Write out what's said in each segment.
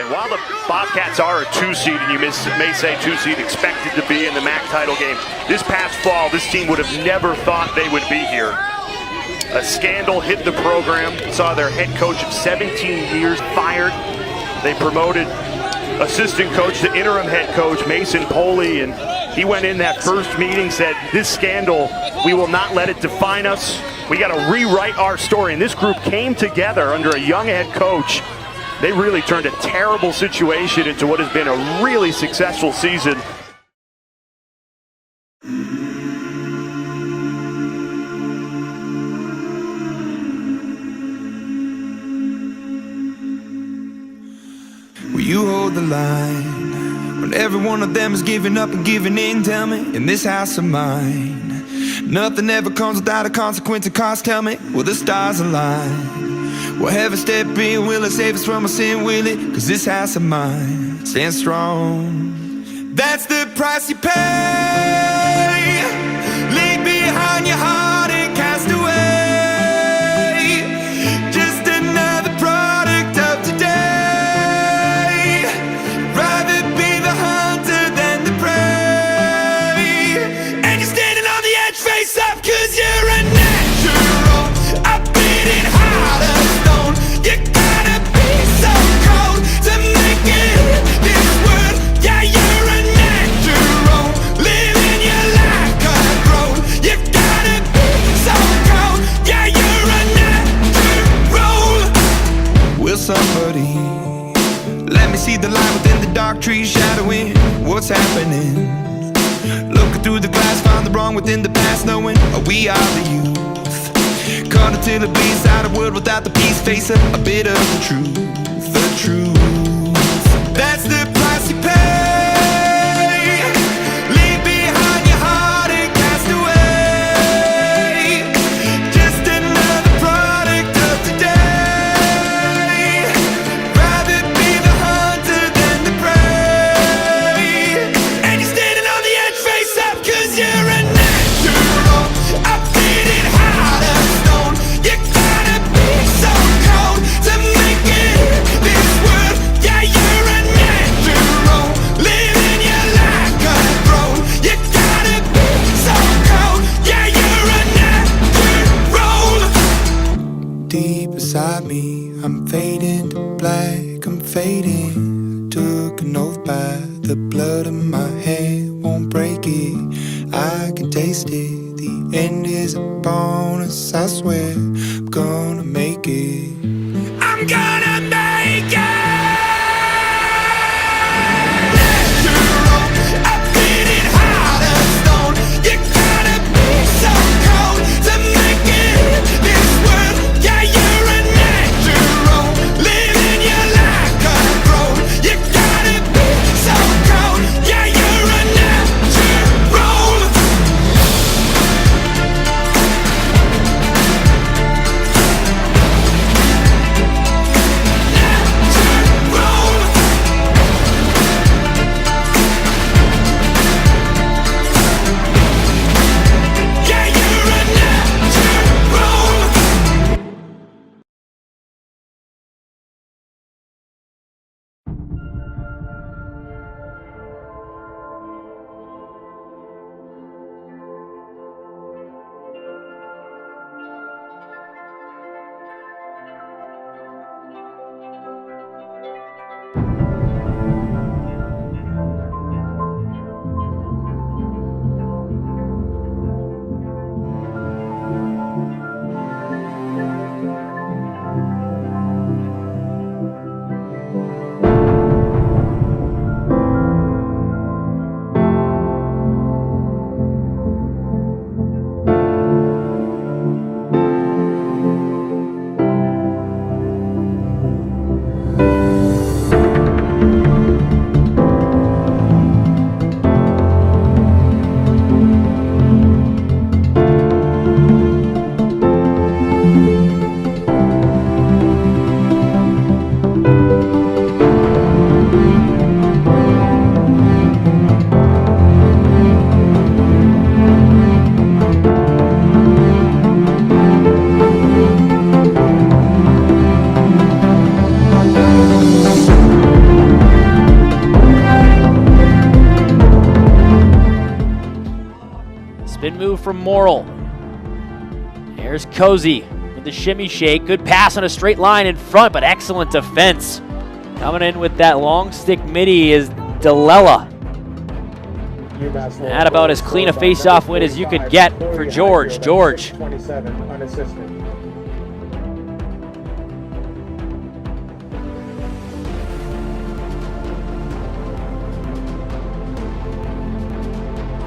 And while the Bobcats are a 2-seed, and you may say 2-seed expected to be in the MAC title game, this past fall, this team would have never thought they would be here. A scandal hit the program, saw their head coach of 17 years fired. They promoted assistant coach to interim head coach, Mason Poley, and he went in that first meeting, said, this scandal, we will not let it define us. We got to rewrite our story. And this group came together under a young head coach. They really turned a terrible situation into what has been a really successful season. Will you hold the line when every one of them is giving up and giving in? Tell me, in this house of mine, nothing ever comes without a consequence and cost. Tell me, will the stars align? Will heaven step in? Will it save us from our sin? Will it? Cause this house of mine stands strong. That's the price you pay. Leave behind your heart and cast away. Just another product of today. Rather be the hunter than the prey. And you're standing on the edge, face up, cause you're a natural. A beating heart of stone. You gotta be so cold to make it this world. Yeah, you're a natural. Living your life cutthroat. You gotta be so cold. Yeah, you're a natural. Will somebody let me see the light within the dark trees shadowing what's happening? Looking through the glass, find the wrong within the past, knowing we are the youth. Caught until it bleeds out a world without the peace. Face a bit of the truth, the truth. That's the price you pay. Leave behind your heart and cast away. Just another product of today. Rather be the hunter than the prey. And you're standing on the edge, face up, cause you're a natural. A beating heart of stone. You gotta be so cold to make it this world. Yeah, you're a natural. Living your life cutthroat. You gotta be so cold. Yeah, you're a natural. Deep inside me, I'm fading to black, I'm fading. Took an oath by the blood in my hand, won't break it. I can taste it. The end is a bonus, I swear. I'm gonna make it. I'm gonna make it. Natural, a beating heart of stone. You gotta be so cold to make it this world. Yeah, you're a natural. Living your life cutthroat. You gotta be so cold. Yeah, you're a natural. Good move from Morrill. There's Cozy with the shimmy shake. Good pass on a straight line in front, but excellent defense. Coming in with that long stick midi is Delela. That about as clean a face-off win as you could get for George. George. 27, unassisted.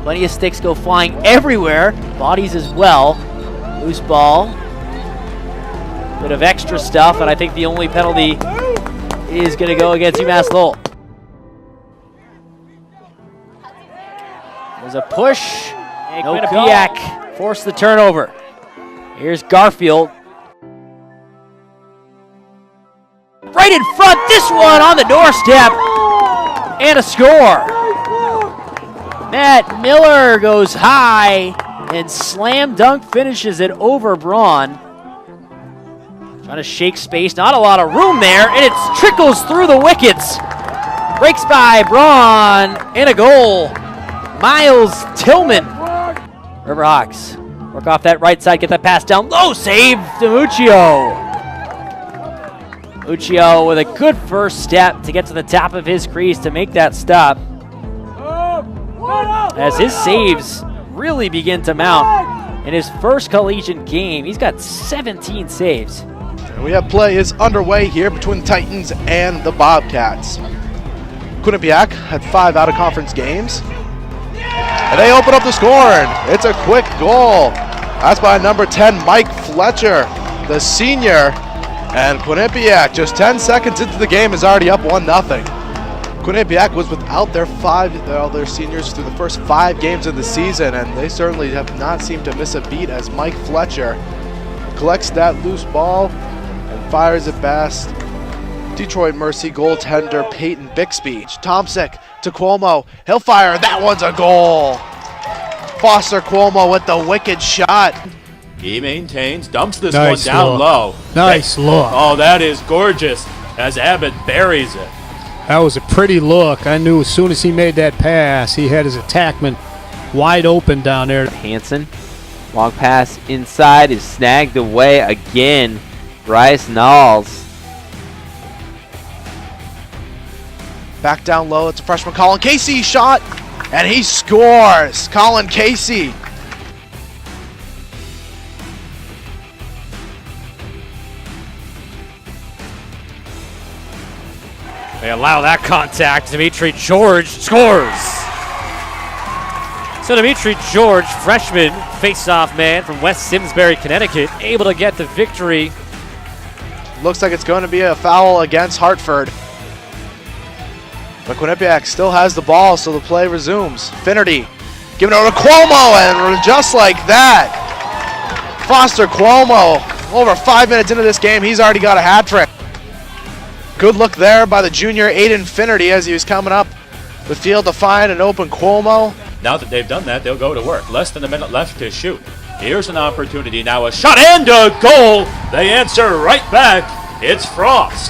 Plenty of sticks go flying everywhere. Bodies as well. Loose ball. Bit of extra stuff, and I think the only penalty is going to go against UMass Lowell. There's a push. No Quinnipiac forced the turnover. Here's Garfield. Right in front, this one on the doorstep. And a score. Matt Miller goes high and slam dunk finishes it over Braun. Trying to shake space, not a lot of room there, and it trickles through the wickets. Breaks by Braun, and a goal. Miles Tillman. Riverhawks work off that right side, get that pass down low, save to Muccio. Muccio with a good first step to get to the top of his crease to make that stop. As his saves really begin to mount. In his first collegiate game, he's got 17 saves. We have play is underway here between the Titans and the Bobcats. Quinnipiac had 5 out-of-conference games. And they open up the scoring. It's a quick goal. That's by number 10, Mike Fletcher, the senior. And Quinnipiac, just 10 seconds into the game, is already up 1-0. Quinnipiac was without all their seniors through the first 5 games of the season, and they certainly have not seemed to miss a beat as Mike Fletcher collects that loose ball and fires it past Detroit Mercy goaltender Peyton Bixby. Tomczyk to Cuomo. He'll fire. That one's a goal. Foster Cuomo with the wicked shot. He maintains, dumps this Nice one down look. low. Nice look. Oh, that is gorgeous as Abbott buries it. That was a pretty look. I knew as soon as he made that pass, he had his attackman wide open down there. Hansen, long pass inside is snagged away again. Bryce Knowles. Back down low, it's a freshman Colin Casey shot, and he scores. Colin Casey. They allow that contact. Dimitri George scores. So Dimitri George, freshman face-off man from West Simsbury, Connecticut, able to get the victory. Looks like it's going to be a foul against Hartford. But Quinnipiac still has the ball, so the play resumes. Finnerty giving it over to Cuomo, and just like that, Foster Cuomo, over 5 minutes into this game, he's already got a hat trick. Good look there by the junior Aiden Finnerty as he was coming up the field to find an open Cuomo. Now that they've done that, they'll go to work. Less than a minute left to shoot. Here's an opportunity now, a shot and a goal. They answer right back. It's Frost.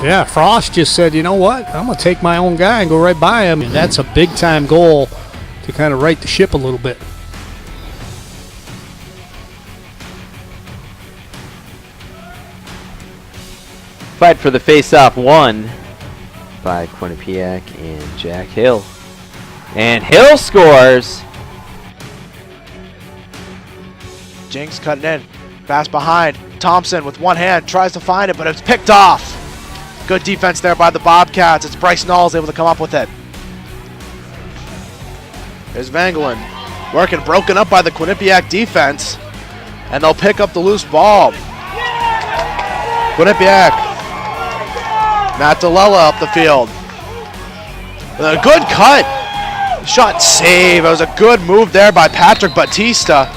Yeah, Frost just said, you know what? I'm going to take my own guy and go right by him. And that's a big-time goal to kind of right the ship a little bit. Fight for the face-off won by Quinnipiac and Jack Hill. And Hill scores. Jinx cutting in, pass behind. Thompson with one hand tries to find it, but it's picked off. Good defense there by the Bobcats. It's Bryce Knowles able to come up with it. There's Vangelin working, broken up by the Quinnipiac defense, and they'll pick up the loose ball. Quinnipiac, Matt Delela up the field. A good cut. Shot save. It was a good move there by Patrick Batista.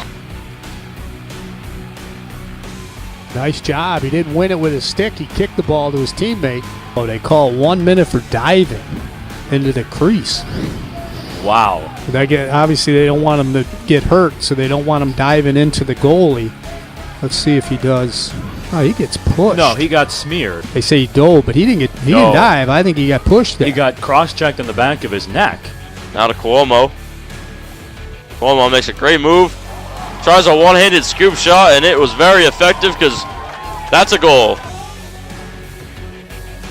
Nice job. He didn't win it with his stick. He kicked the ball to his teammate. Oh, they call 1 minute for diving into the crease. Wow. Obviously, they don't want him to get hurt, so they don't want him diving into the goalie. Let's see if he does. Oh, he gets pushed. No, he got smeared. They say he dove, but he didn't dive. I think he got pushed there. He got cross-checked in the back of his neck. Now to Cuomo. Cuomo makes a great move. tries a one-handed scoop shot, and it was very effective because that's a goal.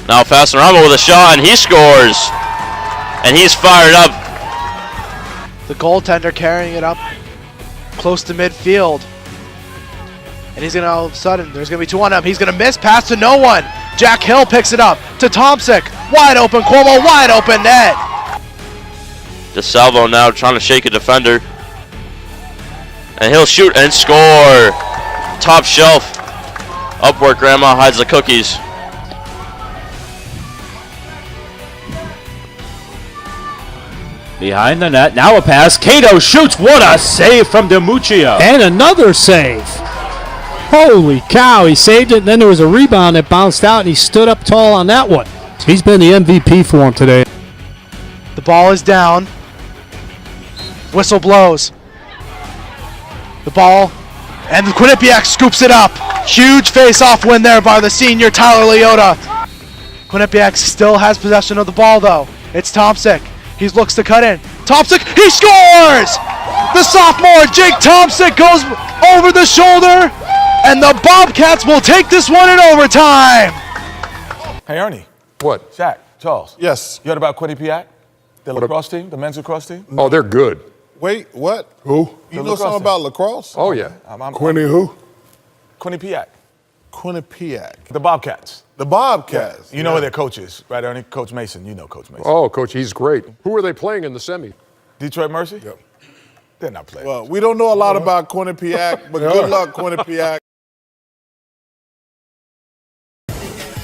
Now Fascinarama with a shot, and he scores. And he's fired up. The goaltender carrying it up close to midfield. And he's going to all of a sudden, there's going to be 2 on him. He's going to miss, pass to no one. Jack Hill picks it up to Tomczyk. Wide open, Cuomo, wide open net. DeSalvo now trying to shake a defender. And he'll shoot and score. Top shelf. Up where Grandma hides the cookies. Behind the net, now a pass. Cato shoots. What a save from DiMuccio. And another save. Holy cow, he saved it, and then there was a rebound that bounced out, and he stood up tall on that one. He's been the MVP for him today. The ball is down. Whistle blows. The ball, and the Quinnipiac scoops it up. Huge face-off win there by the senior Tyler Leota. Quinnipiac still has possession of the ball, though. It's Tomczyk. He looks to cut in. Tomczyk, he scores! The sophomore, Jake Tomczyk, goes over the shoulder, and the Bobcats will take this one in overtime. Hey, Ernie. What? Shaq, Charles. Yes. You heard about Quinnipiac? The lacrosse team, the men's lacrosse team? Oh, they're good. Wait, what? Who? You know something about lacrosse? Oh, yeah. Quinny who? Quinnipiac. Quinnipiac. The Bobcats. The Bobcats. You know where their coach is, right, Ernie? Coach Mason. You know Coach Mason. Oh, Coach, he's great. Who are they playing in the semi? Detroit Mercy? Yep. They're not playing. Well, we don't know a lot about Quinnipiac, but good luck, Quinnipiac.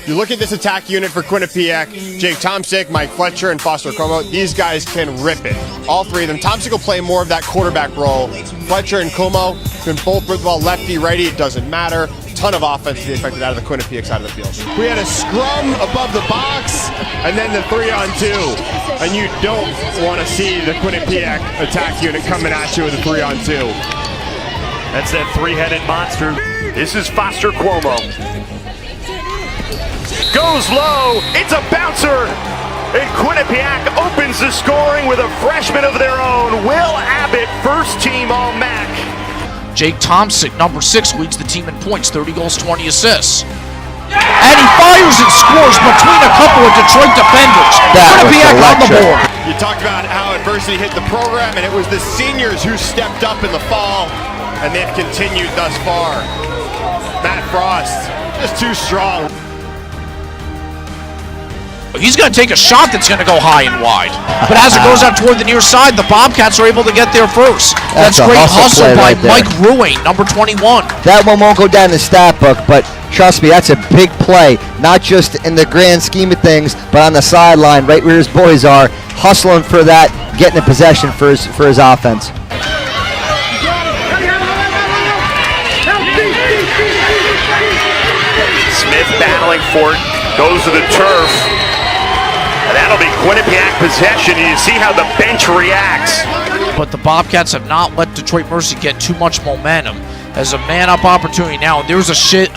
You look at this attack unit for Quinnipiac, Jake Tomczyk, Mike Fletcher, and Foster Como. These guys can rip it. All three of them. Tomczyk will play more of that quarterback role. Fletcher and Como can both rip the ball lefty, righty. It doesn't matter. Ton of offense to be expected out of the Quinnipiac side of the field. We had a scrum above the box, and then the 3-on-2. And you don't want to see the Quinnipiac attack unit coming at you with a 3-on-2. That's that three-headed monster. This is Foster Cuomo. Goes low, it's a bouncer, and Quinnipiac opens the scoring with a freshman of their own, Will Abbott, first team All-MAC. Jake Tomczyk, number 6, leads the team in points, 30 goals, 20 assists. And he fires and scores between a couple of Detroit defenders. Quinnipiac on the board. You talked about how adversity hit the program, and it was the seniors who stepped up in the fall, and they've continued thus far. Matt Frost, just too strong. He's going to take a shot that's going to go high and wide. But as it goes out toward the near side, the Bobcats are able to get there first. That's great hustle by Mike Ruane, number 21. That one won't go down the stat book, but trust me, that's a big play. Not just in the grand scheme of things, but on the sideline, right where his boys are, hustling for that, getting a possession for his offense. Smith battling for it, goes to the turf. And that'll be Quinnipiac possession. You see how the bench reacts. But the Bobcats have not let Detroit Mercy get too much momentum. As a man-up opportunity now, and there's a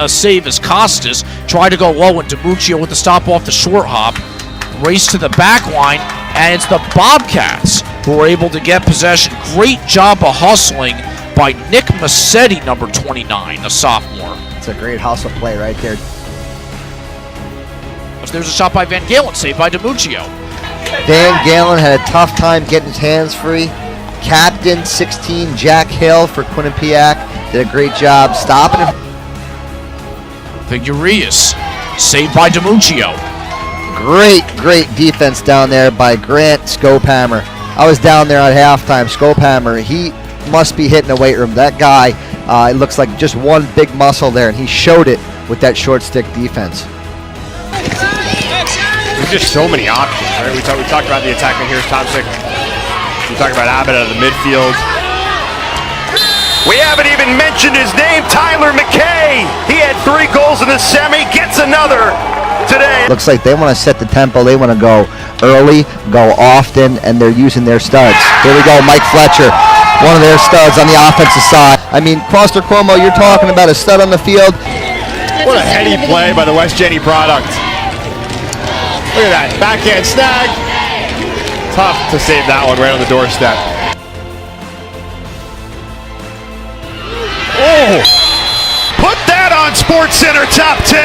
save as Costas tried to go low, and DiMuccio with the stop off the short hop. Race to the back line, and it's the Bobcats who are able to get possession. Great job of hustling by Nick Massetti, number 29, a sophomore. It's a great hustle play right there. There's a shot by Van Galen, saved by DiMuccio. Van Galen had a tough time getting his hands free. Captain 16 Jack Hill for Quinnipiac did a great job stopping him. Figueres, saved by DiMuccio. Great defense down there by Grant Scopehammer. I was down there at halftime. Scopehammer, he must be hitting the weight room. That guy, it looks like just one big muscle there, and he showed it with that short stick defense. There's just so many options, right? We talked about the attackman. Here's Tomczyk. We talked about Abbott out of the midfield. We haven't even mentioned his name, Tyler McKay. He had 3 goals in the semi, gets another today. Looks like they want to set the tempo. They want to go early, go often, and they're using their studs. Here we go, Mike Fletcher, one of their studs on the offensive side. I mean, Foster Cuomo, you're talking about a stud on the field. What a heady play by the West Jenny product. Look at that, backhand snag. Tough to save that one right on the doorstep. Oh! Put that on SportsCenter Top 10.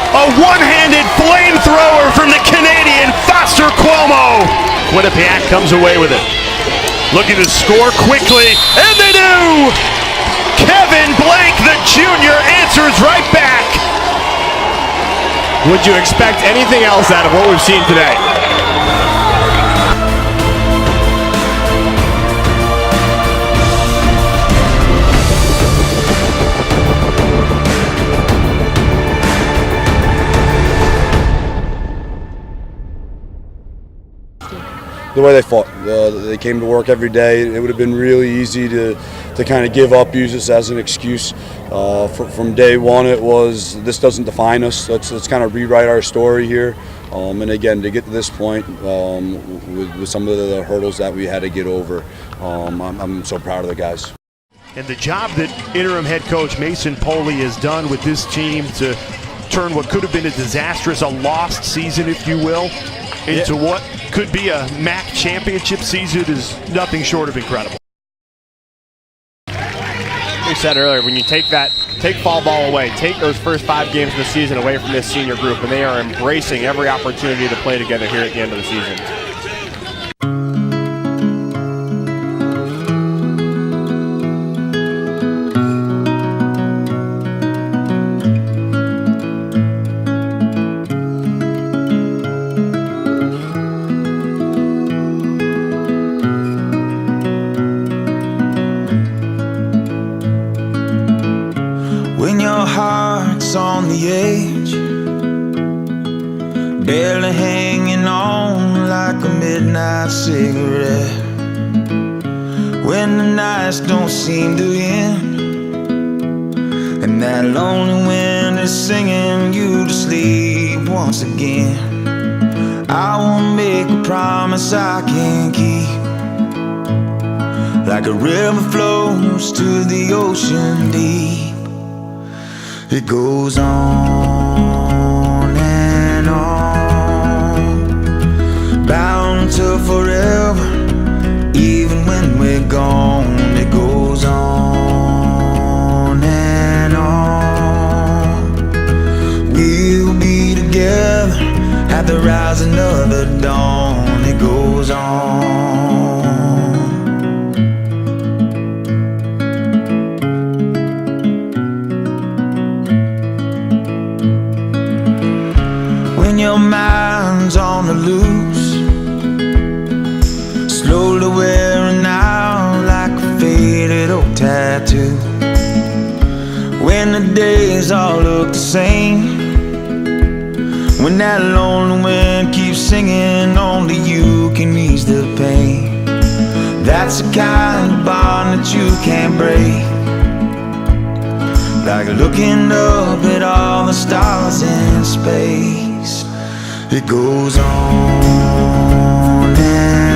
A one-handed flamethrower from the Canadian Foster Cuomo. Quinnipiac comes away with it. Looking to score quickly, and they do! Kevin Blank, the junior, answers right back. Would you expect anything else out of what we've seen today? The way they fought, they came to work every day. It would have been really easy to kind of give up, use this as an excuse. From day one, it was, this doesn't define us. Let's kind of rewrite our story here. And again, to get to this point with some of the hurdles that we had to get over, I'm so proud of the guys. And the job that interim head coach Mason Poley has done with this team to turn what could have been a disastrous, a lost season, if you will, into what could be a MAC championship season is nothing short of incredible. We said earlier, when you take fall ball away, take those first 5 games of the season away from this senior group, and they are embracing every opportunity to play together here at the end of the season. When your heart's on the edge, barely hanging on like a midnight cigarette. When the nights don't seem to end, and that lonely wind is singing you to sleep once again, I won't make a promise I can't keep. Like a river flows to the ocean deep, it goes on and on, bound to forever, even when we're gone. It goes on and on. We'll be together at the rising of the dawn. It goes on. Your mind's on the loose, slowly wearing out like a faded old tattoo. When the days all look the same, when that lonely wind keeps singing, only you can ease the pain. That's the kind of bond that you can't break, like looking up at all the stars in space. It goes on and